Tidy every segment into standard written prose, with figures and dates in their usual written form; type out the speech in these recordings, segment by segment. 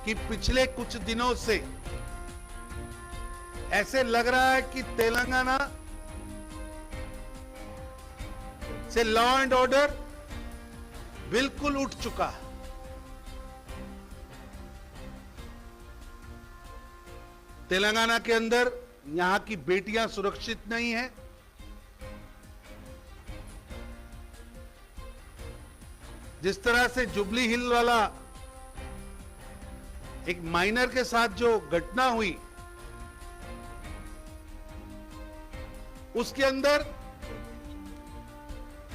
कि पिछले कुछ दिनों से ऐसे लग रहा है कि तेलंगाना से लॉ एंड ऑर्डर बिल्कुल उठ चुका है। तेलंगाना के अंदर यहां की बेटियां सुरक्षित नहीं हैं। जिस तरह से जुबली हिल वाला एक माइनर के साथ जो घटना हुई, उसके अंदर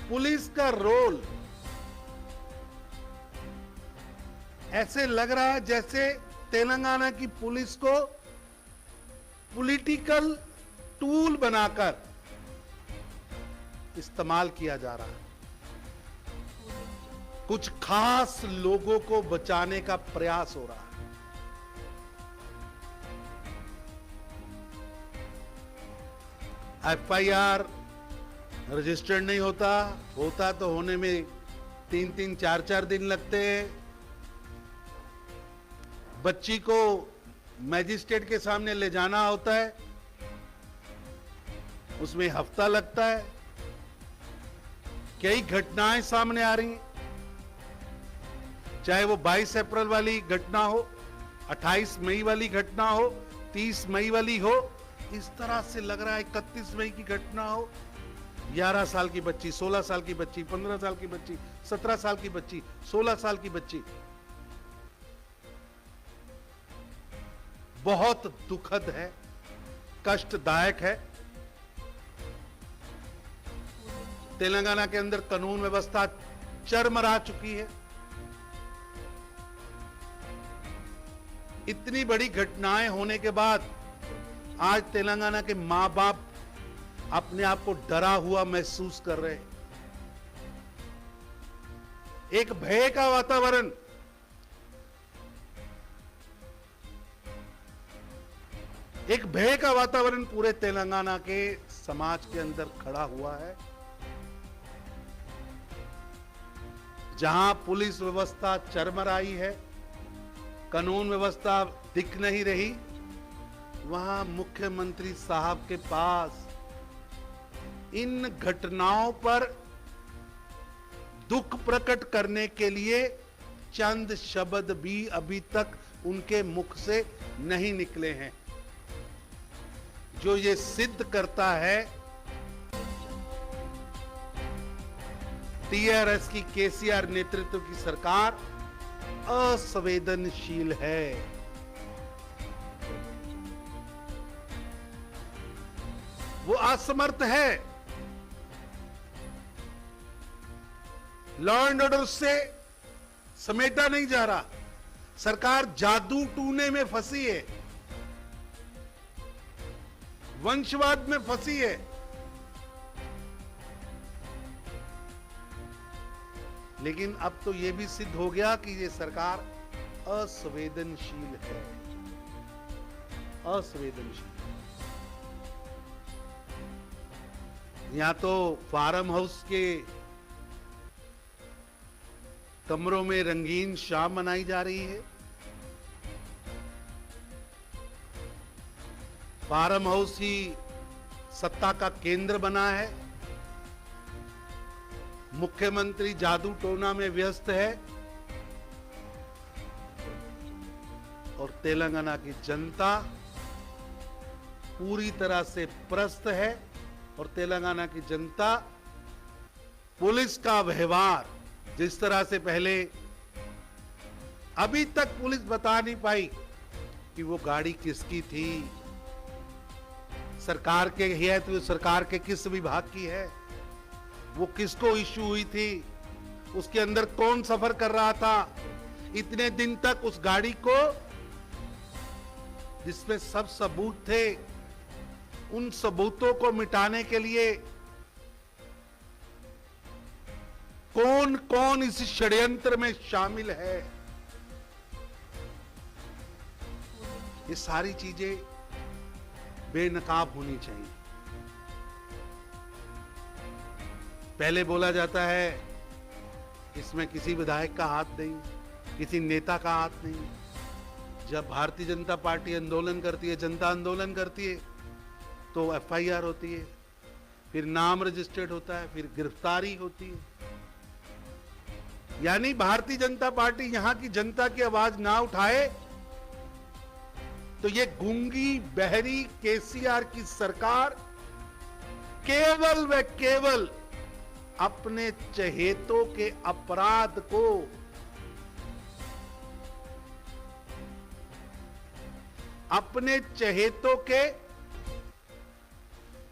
पुलिस का रोल ऐसे लग रहा है जैसे तेलंगाना की पुलिस को पॉलिटिकल टूल बनाकर इस्तेमाल किया जा रहा है। कुछ खास लोगों को बचाने का प्रयास हो रहा है। एफआईआर रजिस्टर्ड नहीं होता तो होने में 3-3, 4-4 दिन लगते हैं। बच्ची को मैजिस्ट्रेट के सामने ले जाना होता है, उसमें हफ्ता लगता है। कई घटनाएं सामने आ रही हैं, चाहे वो 22 अप्रैल वाली घटना हो, 28 मई वाली घटना हो, 30 मई वाली हो। इस तरह से लग रहा है 31 मई की घटना हो। 11 साल की बच्ची, 16 साल की बच्ची, 15 साल की बच्ची, 17 साल की बच्ची, 16 साल की बच्ची। बहुत दुखद है, कष्टदायक है। तेलंगाना के अंदर कानून व्यवस्था चरमरा चुकी है। इतनी बड़ी घटनाएं होने के बाद आज तेलंगाना के मां बाप अपने आप को डरा हुआ महसूस कर रहे हैं। एक भय का वातावरण, एक भय का वातावरण पूरे तेलंगाना के समाज के अंदर खड़ा हुआ है। जहां पुलिस व्यवस्था चरमराई है, कानून व्यवस्था दिख नहीं रही, वहां मुख्यमंत्री साहब के पास इन घटनाओं पर दुख प्रकट करने के लिए चंद शब्द भी अभी तक उनके मुख से नहीं निकले हैं, जो ये सिद्ध करता है टीआरएस की केसीआर नेतृत्व की सरकार असंवेदनशील है। वो असमर्थ है। लॉ एंड ऑर्डर से समेटा नहीं जा रहा। सरकार जादू टूने में फंसी है, वंशवाद में फंसी है। लेकिन अब तो यह भी सिद्ध हो गया कि ये सरकार असंवेदनशील है, असंवेदनशील। यहां तो फार्म हाउस के कमरों में रंगीन शाम मनाई जा रही है। फार्म हाउस ही सत्ता का केंद्र बना है। मुख्यमंत्री जादू टोना में व्यस्त है और तेलंगाना की जनता पूरी तरह से प्रस्त है। और तेलंगाना की जनता पुलिस का व्यवहार, जिस तरह से पहले अभी तक पुलिस बता नहीं पाई कि वो गाड़ी किसकी थी, सरकार के है तो सरकार के किस विभाग की है, वो किसको इश्यू हुई थी, उसके अंदर कौन सफर कर रहा था। इतने दिन तक उस गाड़ी को, जिसमें सब सबूत थे, उन सबूतों को मिटाने के लिए कौन कौन इस षड्यंत्र में शामिल है, ये सारी चीजें बेनकाब होनी चाहिए। पहले बोला जाता है इसमें किसी विधायक का हाथ नहीं, किसी नेता का हाथ नहीं। जब भारतीय जनता पार्टी आंदोलन करती है, जनता आंदोलन करती है, तो एफआईआर होती है, फिर नाम रजिस्टर्ड होता है, फिर गिरफ्तारी होती है। यानी भारतीय जनता पार्टी यहां की जनता की आवाज ना उठाए तो ये गूंगी बहरी केसीआर की सरकार केवल व केवल अपने चहेतों के अपराध को अपने चहेतों के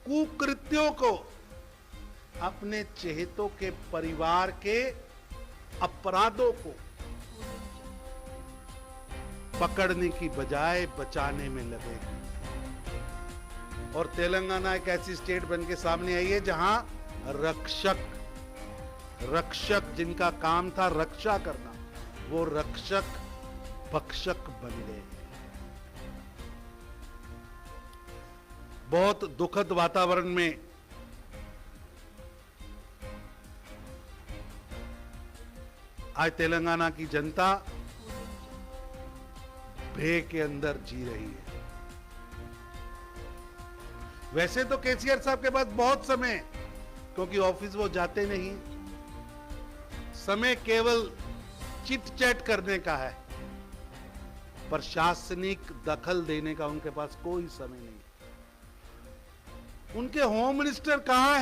कुकृत्यों को अपने चहेतों के परिवार के अपराधों को पकड़ने की बजाय बचाने में लगे। और तेलंगाना एक ऐसी स्टेट बन के सामने आई है जहां रक्षक जिनका काम था रक्षा करना, वो रक्षक भक्षक बन गए। बहुत दुखद वातावरण में आज तेलंगाना की जनता भय के अंदर जी रही है। वैसे तो केसीआर साहब के पास बहुत समय है, क्योंकि ऑफिस वो जाते नहीं, समय केवल चिट चैट करने का है, प्रशासनिक दखल देने का उनके पास कोई समय नहीं। उनके होम मिनिस्टर कहां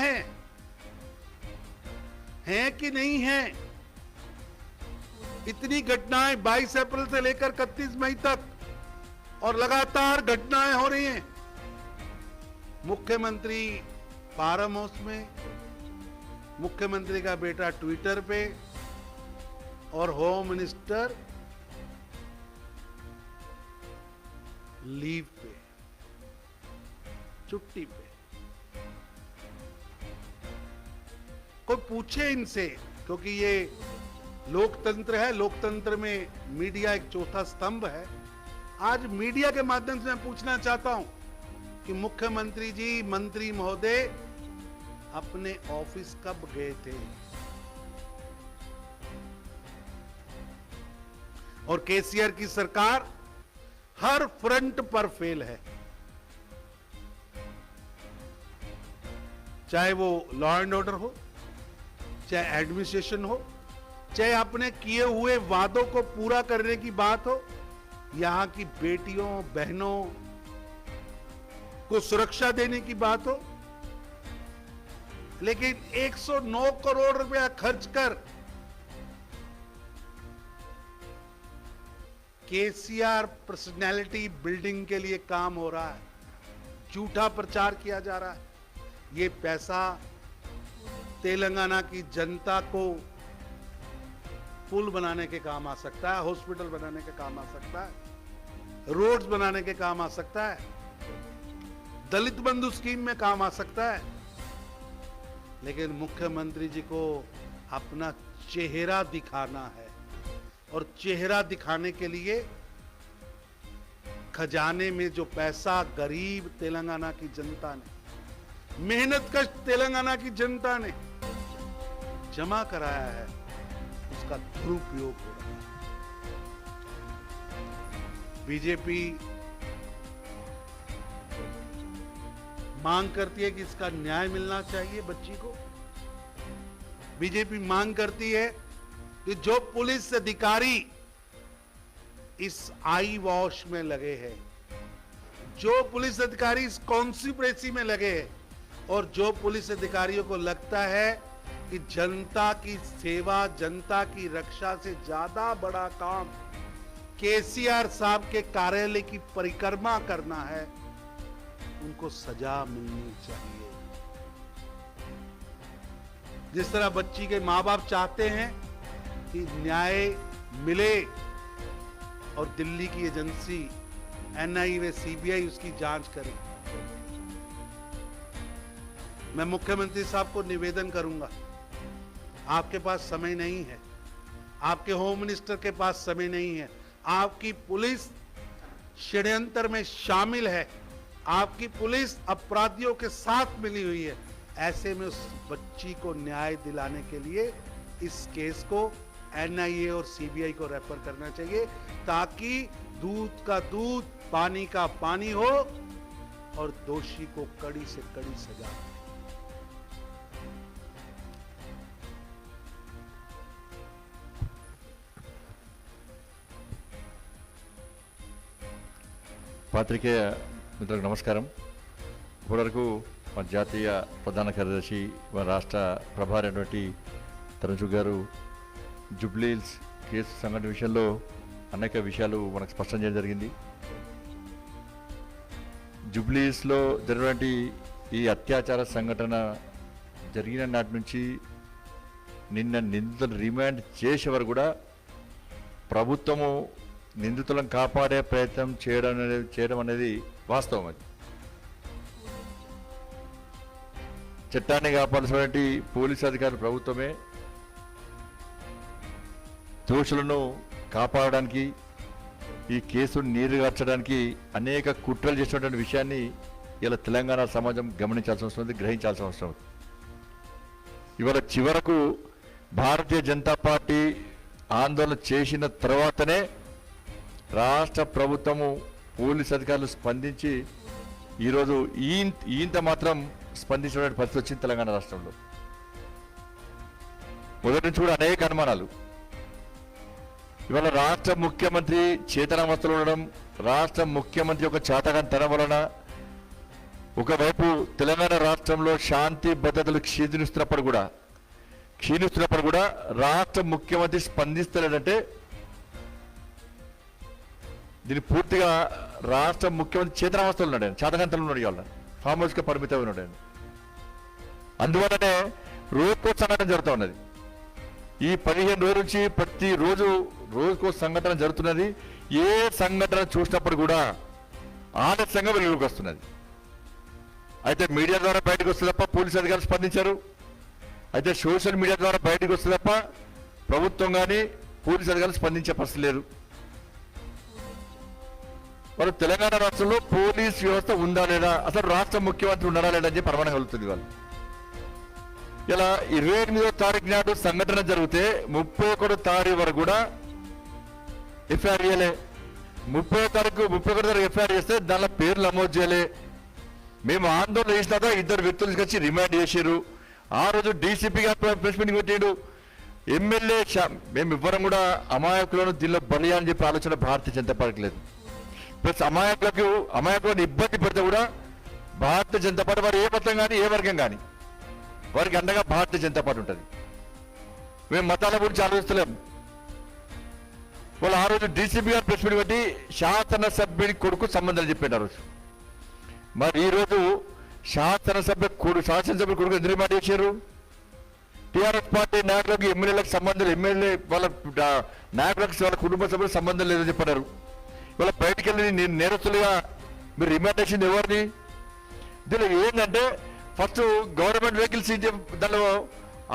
हैं कि नहीं हैं? इतनी घटनाएं 22 अप्रैल से लेकर 31 मई तक और लगातार घटनाएं हो रही हैं। मुख्यमंत्री फार्म हाउस में, मुख्यमंत्री का बेटा ट्विटर पे और होम मिनिस्टर लीव पे, छुट्टी पे। कोई पूछे इनसे, क्योंकि ये लोकतंत्र है, लोकतंत्र में मीडिया एक चौथा स्तंभ है। आज मीडिया के माध्यम से मैं पूछना चाहता हूं कि मुख्यमंत्री जी, मंत्री महोदय अपने ऑफिस कब गए थे? और केसीआर की सरकार हर फ्रंट पर फेल है, चाहे वो लॉ एंड ऑर्डर हो, चाहे एडमिनिस्ट्रेशन हो, चाहे अपने किए हुए वादों को पूरा करने की बात हो, यहां की बेटियों बहनों को सुरक्षा देने की बात हो। लेकिन 109 करोड़ रुपया खर्च कर केसीआर पर्सनैलिटी बिल्डिंग के लिए काम हो रहा है, झूठा प्रचार किया जा रहा है। ये पैसा तेलंगाना की जनता को पुल बनाने के काम आ सकता है, हॉस्पिटल बनाने के काम आ सकता है, रोड्स बनाने के काम आ सकता है, दलित बंधु स्कीम में काम आ सकता है। लेकिन मुख्यमंत्री जी को अपना चेहरा दिखाना है, और चेहरा दिखाने के लिए खजाने में जो पैसा गरीब तेलंगाना की जनता ने, मेहनतकश तेलंगाना की जनता ने जमा कराया है, उसका दुरुपयोग हो रहा है। बीजेपी मांग करती है कि इसका न्याय मिलना चाहिए बच्ची को। बीजेपी मांग करती है कि जो पुलिस अधिकारी इस आई वॉश में लगे हैं, जो पुलिस अधिकारी इस कॉन्स्पिरेसी में लगे हैं, और जो पुलिस अधिकारियों को लगता है कि जनता की सेवा, जनता की रक्षा से ज्यादा बड़ा काम केसीआर साहब के कार्यालय की परिक्रमा करना है, उनको सजा मिलनी चाहिए। जिस तरह बच्ची के मां बाप चाहते हैं कि न्याय मिले और दिल्ली की एजेंसी एनआईए व सीबीआई उसकी जांच करे, मैं मुख्यमंत्री साहब को निवेदन करूंगा, आपके पास समय नहीं है, आपके होम मिनिस्टर के पास समय नहीं है, आपकी पुलिस षड्यंत्र में शामिल है, आपकी पुलिस अपराधियों के साथ मिली हुई है। ऐसे में उस बच्ची को न्याय दिलाने के लिए इस केस को एनआईए और सीबीआई को रेफर करना चाहिए, ताकि दूध का दूध, पानी का पानी हो और दोषी को कड़ी से कड़ी सजा। పాత్రికేయ మిత్రులకు నమస్కారం. ఇప్పటివరకు మన జాతీయ ప్రధాన కార్యదర్శి మన రాష్ట్ర ప్రభారి అయినటువంటి తరుణ్ గారు జూబ్లీహిల్స్ కేసు సంఘటన విషయంలో అనేక విషయాలు మనకు స్పష్టం చేయడం జరిగింది. జూబ్లీహిల్స్లో జరిగినటువంటి ఈ అత్యాచార సంఘటన జరిగిన నాటి నుంచి నిన్న నిందితులను రిమాండ్ చేసే వరకు కూడా ప్రభుత్వము నిందితులను కాపాడే ప్రయత్నం చేయడం అనేది వాస్తవం. అది చట్టాన్ని కాపాడాల్సినటువంటి పోలీసు అధికారులు ప్రభుత్వమే దోషులను కాపాడడానికి ఈ కేసును నీరుగార్చడానికి అనేక కుట్రలు చేసినటువంటి విషయాన్ని ఇలా తెలంగాణ సమాజం గమనించాల్సిన అవసరం ఉంది, గ్రహించాల్సిన అవసరం ఉంది. ఇవాళ చివరకు భారతీయ జనతా పార్టీ ఆందోళన చేసిన తర్వాతనే రాష్ట్ర ప్రభుత్వము పోలీసు అధికారులు స్పందించి ఈరోజు ఈంత మాత్రం స్పందించిన పరిస్థితి వచ్చింది తెలంగాణ రాష్ట్రంలో. మొదటి నుంచి కూడా అనేక అనుమానాలు. ఇవాళ రాష్ట్ర ముఖ్యమంత్రి చేతనావస్థలో ఉండడం, రాష్ట్ర ముఖ్యమంత్రి యొక్క చాతకాంతనం వలన ఒకవైపు తెలంగాణ రాష్ట్రంలో శాంతి భద్రతలు క్షీణిస్తున్నప్పుడు కూడా రాష్ట్ర ముఖ్యమంత్రి స్పందిస్తలేదంటే దీన్ని పూర్తిగా రాష్ట్ర ముఖ్యమంత్రి చేతనావస్థలో ఉన్నాడు, ఆయన చాతకాంతంలో ఉన్నాడు, ఇవాళ ఫామ్ హౌస్గా పరిమితం ఉన్నాడు ఆయన. అందువల్లనే రోజుకో సంఘటన జరుగుతూ ఉన్నది. ఈ 15 రోజుల నుంచి ప్రతిరోజు రోజుకో సంఘటన జరుగుతున్నది. ఏ సంఘటన చూసినప్పుడు కూడా ఆలస్యంగా వెలుగులోకి వస్తున్నది. అయితే మీడియా ద్వారా బయటకు వస్తే తప్ప పోలీసు అధికారులు స్పందించారు. అయితే సోషల్ మీడియా ద్వారా బయటకు వస్తే తప్ప ప్రభుత్వం కానీ పోలీసు అధికారులు స్పందించే పరిస్థితి లేదు. వాళ్ళు తెలంగాణ రాష్ట్రంలో పోలీస్ వ్యవస్థ ఉందా లేదా, అసలు రాష్ట్ర ముఖ్యమంత్రి ఉన్నారా లేదా అని చెప్పి ప్రమాణం కలుగుతుంది. వాళ్ళు ఇలా 28వ తారీఖు నాడు సంఘటన జరిగితే 31వ తారీఖు వరకు కూడా ఎఫ్ఐఆర్ చేయలే. 31వ తారీఖు ఎఫ్ఐఆర్ చేస్తే దానిలో పేర్లు నమోదు చేయలే. మేము ఆందోళన చేసినాక 2 వ్యక్తులు తీసుకొచ్చి రిమాండ్ చేశారు. ఆ రోజు డీసీపీ గారు ప్రెస్ మీటింగ్ పెట్టాడు. ఎమ్మెల్యే మేము ఇవ్వడం కూడా అమాయకులను దీనిలో బలి అని చెప్పి ఆలోచన భారతీయ జనతా పార్టీ లేదు. ప్లస్ అమాయకులను ఇబ్బంది పెడితే కూడా భారతీయ జనతా పార్టీ వారు ఏ మతం కానీ ఏ వర్గం కానీ వారికి అండగా భారతీయ జనతా పార్టీ ఉంటుంది. మేము మతాల గురించి ఆలోచిస్తలేము. వాళ్ళు ఆ రోజు డీసీపీ గారు ప్రెస్ మీట్ పెట్టి శాసనసభ్యుడి కొడుకు సంబంధాలు చెప్పాడు ఆ రోజు. మరి ఈరోజు శాసనసభ్యుడి కొడుకు ఎందుకు రిమాండ్ చేశారు? టీఆర్ఎస్ పార్టీ నాయకులకు ఎమ్మెల్యేలకు సంబంధాలు, ఎమ్మెల్యే వాళ్ళ నాయకులకు వాళ్ళ కుటుంబ సభ్యులకు సంబంధం లేదని చెప్పారు. వాళ్ళ బయటికి వెళ్ళి నేరస్తులుగా మీరు రిమాండ్ చేసింది ఎవరిని? దీనిలో ఏంటంటే ఫస్ట్ గవర్నమెంట్ వెహికల్ సీజ్ దానిలో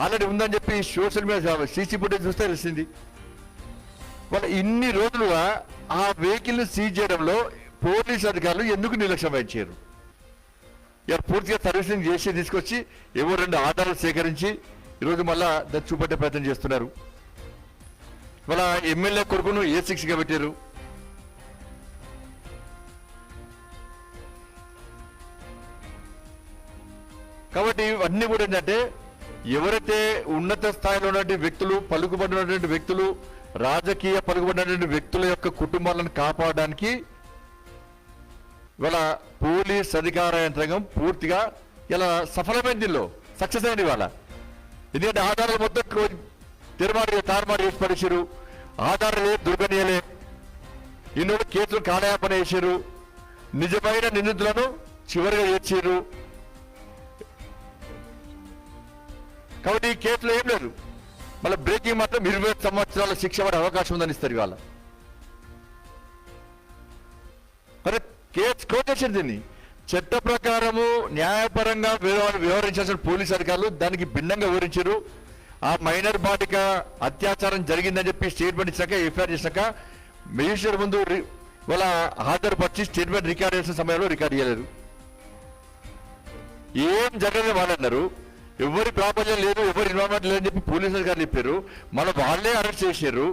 ఆల్రెడీ ఉందని చెప్పి సోషల్ మీడియా సీసీ ఫుటేజ్ చూస్తే తెలిసింది. వాళ్ళు ఇన్ని రోజులుగా ఆ వెహికల్ని సీజ్ చేయడంలో పోలీసు అధికారులు ఎందుకు నిర్లక్ష్యం వహించారు? ఇక పూర్తిగా సర్వీసింగ్ చేసి తీసుకొచ్చి ఏవో 2 ఆధారాలు సేకరించి ఈరోజు మళ్ళా దాన్ని చూపెట్టే ప్రయత్నం చేస్తున్నారు. వాళ్ళ ఎమ్మెల్యే కొడుకును A6గా పెట్టారు. కాబట్టి ఇవన్నీ కూడా ఏంటంటే ఎవరైతే ఉన్నత స్థాయిలో ఉన్నటువంటి వ్యక్తులు, పలుకుబడినటువంటి వ్యక్తులు, రాజకీయ పలుకుబడినటువంటి వ్యక్తుల యొక్క కుటుంబాలను కాపాడడానికి ఇవాళ పోలీస్ అధికార యంత్రాంగం పూర్తిగా ఇలా సఫలమైంది, దీనిలో సక్సెస్ అయింది ఇవాళ. ఎందుకంటే ఆధారాలు మొత్తం తారుమారు చేసి పడేసారు. ఆధారాలు దుర్గనీయలే, ఇన్నోడు కేసులు కాలయాపన చేశారు. నిజమైన నిందితులను చివరిగా చేర్చారు. కాబట్టి ఈ కేసులో ఏం లేదు. మళ్ళీ బ్రేకింగ్ మాత్రం 20 సంవత్సరాల శిక్ష పడే అవకాశం ఉందని ఇస్తారు ఇవాళ. మరి కేసు కోటేషన్ దీన్ని చట్ట ప్రకారము న్యాయపరంగా వ్యవహరించాల్సిన పోలీసు అధికారులు దానికి భిన్నంగా వివరించారు. ఆ మైనర్ బాలిక అత్యాచారం జరిగిందని చెప్పి స్టేట్మెంట్ ఇచ్చాక, ఎఫ్ఐఆర్ చేసినాక మేజిస్ట్రేట్ ముందు వాళ్ళ హాజరుపరిచి స్టేట్మెంట్ రికార్డ్ చేసిన సమయంలో రికార్డ్ చేయలేదు. ఏం జరగలేదు వాళ్ళు అన్నారు. ఎవరి ప్రాబల్యం లేదు, ఎవరి ఇన్వాల్వ్మెంట్ లేదని చెప్పి పోలీసు అధికారులు చెప్పారు. మన వాళ్ళే అరెస్ట్ చేశారు.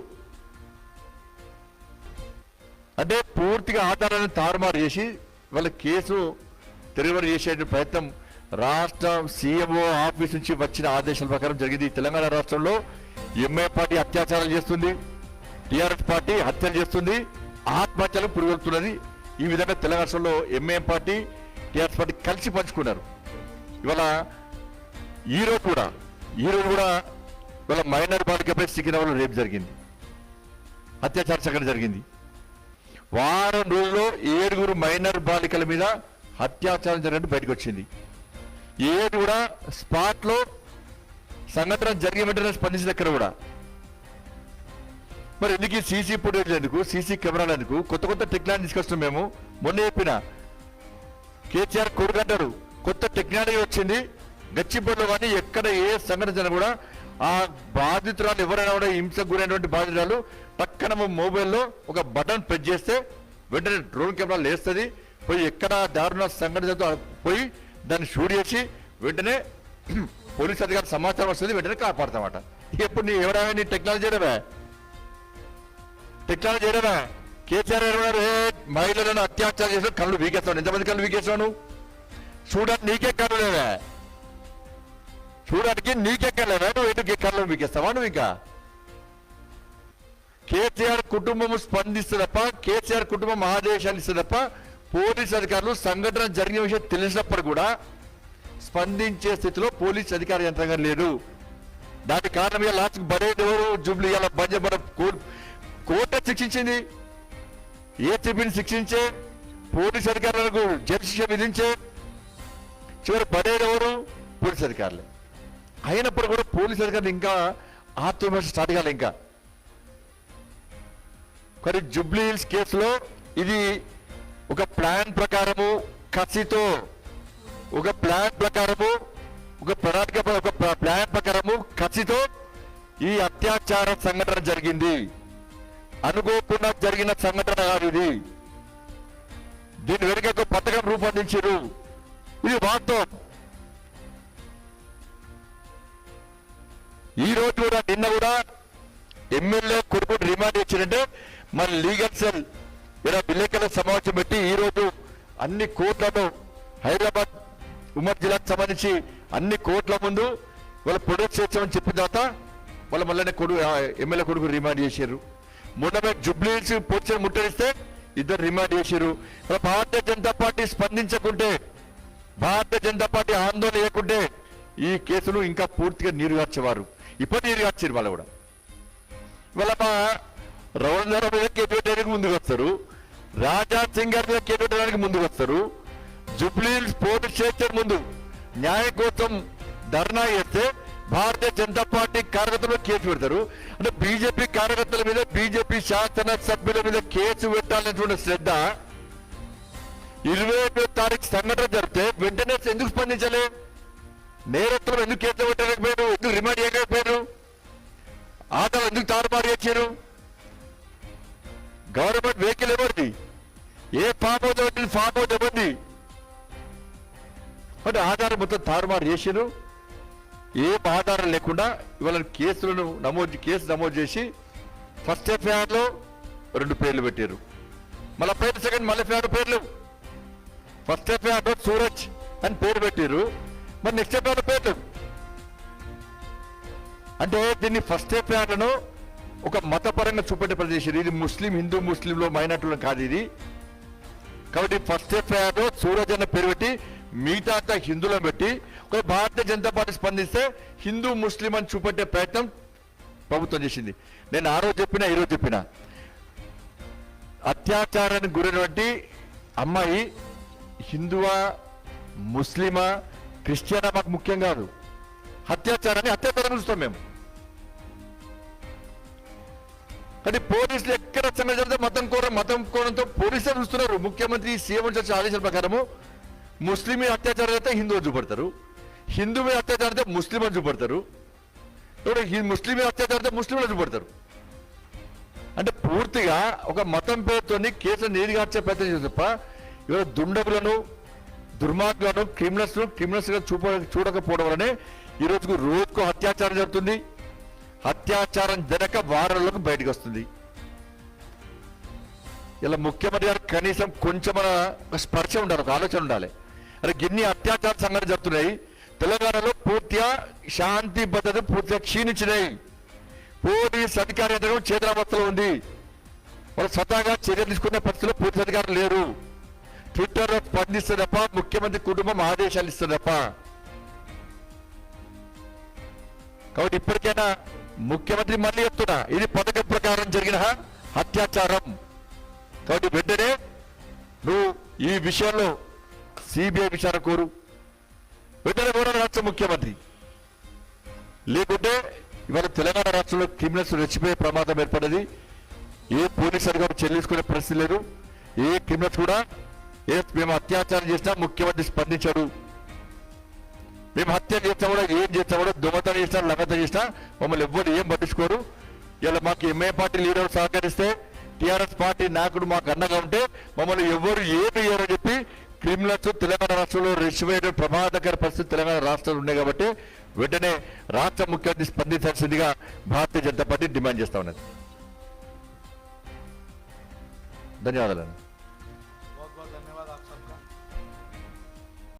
అంటే పూర్తిగా ఆధారాన్ని తారుమారు చేసి వాళ్ళ కేసు తిరుగుబడి చేసే ప్రయత్నం రాష్ట్ర సీఎంఓ ఆఫీస్ నుంచి వచ్చిన ఆదేశాల ప్రకారం జరిగింది. తెలంగాణ రాష్ట్రంలో ఎంఐ పార్టీ అత్యాచారాలు చేస్తుంది, టీఆర్ఎస్ పార్టీ హత్యలు చేస్తుంది, ఆత్మహత్యలు పురుగొల్పుతున్నది. ఈ విధంగా తెలంగాణ రాష్ట్రంలో ఎంఐఎం పార్టీ టీఆర్ఎస్ పార్టీ కలిసి పంచుకున్నారు. ఇవాళ ఈ రోజు కూడా ఇవాళ మైనర్ బాలికపై సికింద్రాబాద్లో రేపు జరిగింది, అత్యాచార సంఘటన జరిగింది. వారం రోజుల్లో 7 మైనర్ బాలికల మీద అత్యాచారం జరిగినట్టు బయటకు వచ్చింది. 7 కూడా స్పాట్ లో సంఘటన జరిగిన వెంటనే స్పందించిన దగ్గర కూడా. మరి ఎందుకు సీసీ ఫుటేజ్ ఎందుకు, సీసీ కెమెరాలు ఎందుకు, కొత్త టెక్నాలజీ తీసుకొస్తాం. మేము మొన్న చెప్పిన కేసీఆర్ కొడుకంటారు, కొత్త టెక్నాలజీ వచ్చింది. గచ్చిబడిలో కానీ ఎక్కడ ఏ సంఘటన కూడా ఆ బాధితురాలు ఎవరైనా కూడా హింసకు గురైనటువంటి బాధితురాలు పక్కన మొబైల్లో ఒక బటన్ ప్రెస్ చేస్తే వెంటనే డ్రోన్ కెమెరా లేస్తుంది. పోయి ఎక్కడ దారుణ సంఘటన పోయి దాన్ని షూట్ చేసి వెంటనే పోలీస్ అధికారి సమాచారం వస్తుంది, వెంటనే కాపాడతామట. ఎప్పుడు నీ ఎవరైనా నీ టెక్నాలజీ చేయడమే కేసీఆర్ ఏమన్నారు, మహిళలను అత్యాచారం చేసిన కళ్ళు వీకేస్తాను. ఎంతమంది కళ్ళు వీకేస్తాను? చూడడానికి నీకే కళ్ళు లేవా? చూడడానికి నీకే కళ్ళు లేవా? నువ్వు ఎటు కళ్ళు వీకేస్తావా? నువ్వు ఇంకా కేసీఆర్ కుటుంబం స్పందిస్తే తప్ప, కేసీఆర్ కుటుంబం ఆదేశాలు ఇస్తే తప్ప పోలీస్ అధికారులు సంఘటన జరిగిన విషయం తెలిసినప్పుడు కూడా స్పందించే స్థితిలో పోలీస్ అధికార యంత్రాంగం లేదు. దానికి కారణం లాస్ట్కి బడేదెవరు? జూబ్లీ ఇలా బంజబడ కోర్టు శిక్షించింది, ఏసీబీని శిక్షించే, పోలీస్ అధికారులకు జైలు శిక్ష విధించే, చివరి బడేదెవరు? పోలీస్ అధికారులే. అయినప్పుడు కూడా పోలీస్ అధికారులు ఇంకా ఆత్మవిమర్శ స్టార్ట్ కాలే. ఇంకా కానీ జూబ్లీ హిల్స్ కేసులో ఇది ఒక ప్లాన్ ప్రకారము, కసితో, ఒక ప్లాన్ ప్రకారము, ఒక ప్రణాళిక, ఒక ప్లాన్ ప్రకారము కసితో ఈ అత్యాచార సంఘటన జరిగింది. అనుకోకుండా జరిగిన సంఘటన కాదు ఇది. దీని వెనుక ఒక పథకం రూపొందించారు. ఇది వాస్తవం. ఈ రోజు కూడా, నిన్న కూడా ఎమ్మెల్యే కొడుకు రిమాండ్ ఇచ్చారంటే మన లీగల్ సెల్ ఇలా విలేకరుల సమావేశం పెట్టి ఈ రోజు అన్ని కోర్టులలో హైదరాబాద్ ఉమ్మడి జిల్లాకు సంబంధించి అన్ని కోర్టుల ముందు వాళ్ళ ప్రొడ్యూస్ చేస్తామని చెప్పిన తర్వాత వాళ్ళ మళ్ళీ ఎమ్మెల్యే కొడుకు రిమాండ్ చేశారు. మొన్న జూబ్లీ హిల్స్ పోలీసులు ముట్టడిస్తే 2 రిమాండ్ చేశారు. భారతీయ జనతా పార్టీ స్పందించకుంటే, భారతీయ జనతా పార్టీ ఆందోళన చేయకుంటే ఈ కేసును ఇంకా పూర్తిగా నీరుగార్చేవారు. ఇప్పుడు నీరుగార్చారు వాళ్ళు కూడా. ఇవాళ మా రవీంద్ర మీద కేసు పెట్టడానికి ముందుకు వస్తారు, రాజా సింగ్ గారి మీద కేసు పెట్టడానికి ముందుకు వస్తారు, జూబ్లీ హిల్స్ పోలీస్ స్టేషన్ ముందు న్యాయం కోసం ధర్నా చేస్తే భారతీయ జనతా పార్టీ కార్యకర్తలు కేసు పెడతారు. అంటే బీజేపీ కార్యకర్తల మీద, బీజేపీ శాసన సభ్యుల మీద కేసు పెట్టాలనేటువంటి శ్రద్ధ 21వ తారీఖు సంఘటన జరిగితే వెంటనే ఎందుకు స్పందించలే? నేరస్తులు ఎందుకు కేసు పెట్టలేకపోయారు? ఎందుకు రిమాండ్ చేయలేకపోయారు? ఆటలు ఎందుకు తారుమారు చేశారు? గవర్నమెంట్ వెహికల్ ఎవరిది? ఏ ఫామ్ హౌస్ పెట్టింది? ఫామ్ హౌస్ ఎవరిది? అంటే ఆధారం మొత్తం తారుమారు చేశారు. ఏం ఆధారం లేకుండా ఇవాళ కేసు నమోదు చేసి ఫస్ట్ ఎఫ్ఐఆర్ లో 2 పేర్లు పెట్టారు. మళ్ళీ పేరు సెకండ్ మళ్ళీ ఎఫ్ఐఆర్ పేర్లు. ఫస్ట్ ఎఫ్ఐఆర్ లో సూరజ్ అని పేరు పెట్టారు, మరి నెక్స్ట్ ఎఫ్ఐఆర్ పేర్లు. అంటే దీన్ని ఫస్ట్ ఎఫ్ఐఆర్ లను ఒక మతపరంగా చూపెట్టే ప్రదేశం. ఇది ముస్లిం, హిందూ ముస్లింలో మైనార్టీలో కాదు ఇది. కాబట్టి ఫస్ట్ ఎఫ్ఐఆర్ లో సూరజ్ అన్న పేరు పెట్టి మిగతా అంతా హిందువులను పెట్టి, ఒక భారతీయ జనతా పార్టీ స్పందిస్తే హిందూ ముస్లిం అని చూపెట్టే ప్రయత్నం ప్రభుత్వం చేసింది. నేను ఆ రోజు చెప్పినా, ఈరోజు చెప్పినా, అత్యాచారానికి గురైనటువంటి అమ్మాయి హిందువా, ముస్లిమా, క్రిస్టియనా మాకు ముఖ్యం కాదు. అత్యాచారం చూస్తాం మేము. కానీ పోలీసులు ఎక్కడ సంఘటన జరిగితే మతం కోణంతో పోలీసులు చూస్తున్నారు. ముఖ్యమంత్రి సీఎం చేసే ఆదేశాల ప్రకారము ముస్లిం మీద అత్యాచారం అయితే హిందువు చూపడతారు, హిందూ మీద అత్యాచారం అయితే ముస్లిం అని చూపడతారు, ముస్లిం మీద అత్యాచారం అయితే ముస్లింలు చూపడతారు. అంటే పూర్తిగా ఒక మతం పేరుతో కేసులు నీరుగార్చే ప్రయత్నం చేసి తప్ప ఇవాళ దుండగులను, దుర్మార్గులను, క్రిమినల్స్ గా చూడకపోవడం వల్లనే ఈ రోజుకు అత్యాచారం జరుగుతుంది. అత్యాచారం జరగక వారాలకు బయటకు వస్తుంది. ఇలా ముఖ్యమంత్రి గారు కనీసం కొంచెం ఒక స్పర్శ ఉండాలి, ఒక ఆలోచన ఉండాలి. అరే గిన్ని అత్యాచార సంఘటనలు జరుగుతున్నాయి, తెలంగాణలో పూర్తిగా శాంతి భద్రత పూర్తిగా క్షీణించినాయి. పోలీస్ అధికారి చేతులావస్థలో ఉంది. వాళ్ళు స్వతహాగా చర్యలు తీసుకునే పరిస్థితిలో పోలీస్ అధికారులు లేరు. ట్విట్టర్లో స్పందిస్తే తప్ప ముఖ్యమంత్రి కుటుంబం ఆదేశాలు ఇస్తుంది తప్ప. కాబట్టి ఇప్పటికైనా ముఖ్యమంత్రి మళ్ళీ చెప్తున్నా, ఇది పథకం ప్రకారం జరిగిన అత్యాచారం. కాబట్టి వెంటనే నువ్వు ఈ విషయంలో సిబిఐ విచారణ కోరు, వెంటనే కూడా రాష్ట్ర ముఖ్యమంత్రి. లేకుంటే ఇవాళ తెలంగాణ రాష్ట్రంలో క్రిమినల్స్ రెచ్చిపోయే ప్రమాదం ఏర్పడ్డది. ఏ పోలీసు అధికారులు చెల్లించుకునే పరిస్థితి లేదు. ఏ క్రిమినల్స్ కూడా మేము అత్యాచారం చేసినా ముఖ్యమంత్రి స్పందించాడు, మేము హత్య చేసినా కూడా ఏం చేసినా కూడా దొంగతనం చేసినా లంగతనం చేసినా మమ్మల్ని ఎవ్వరు ఏం పట్టించుకోరు. ఇలా మాకు ఎంఏ పార్టీ లీడర్ సహకరిస్తే, టీఆర్ఎస్ పార్టీ నాయకుడు మాకు అండగా ఉంటే మమ్మల్ని ఎవరు ఏమి చేయరని చెప్పి క్రిమినల్స్ తెలంగాణ రాష్ట్రంలో రెచ్చిపోయే ప్రమాదకర పరిస్థితి తెలంగాణ రాష్ట్రంలో ఉన్నాయి. కాబట్టి వెంటనే రాష్ట్ర ముఖ్యమంత్రి స్పందించాల్సిందిగా భారతీయ జనతా పార్టీ డిమాండ్ చేస్తా ఉన్నది. ధన్యవాదాలు.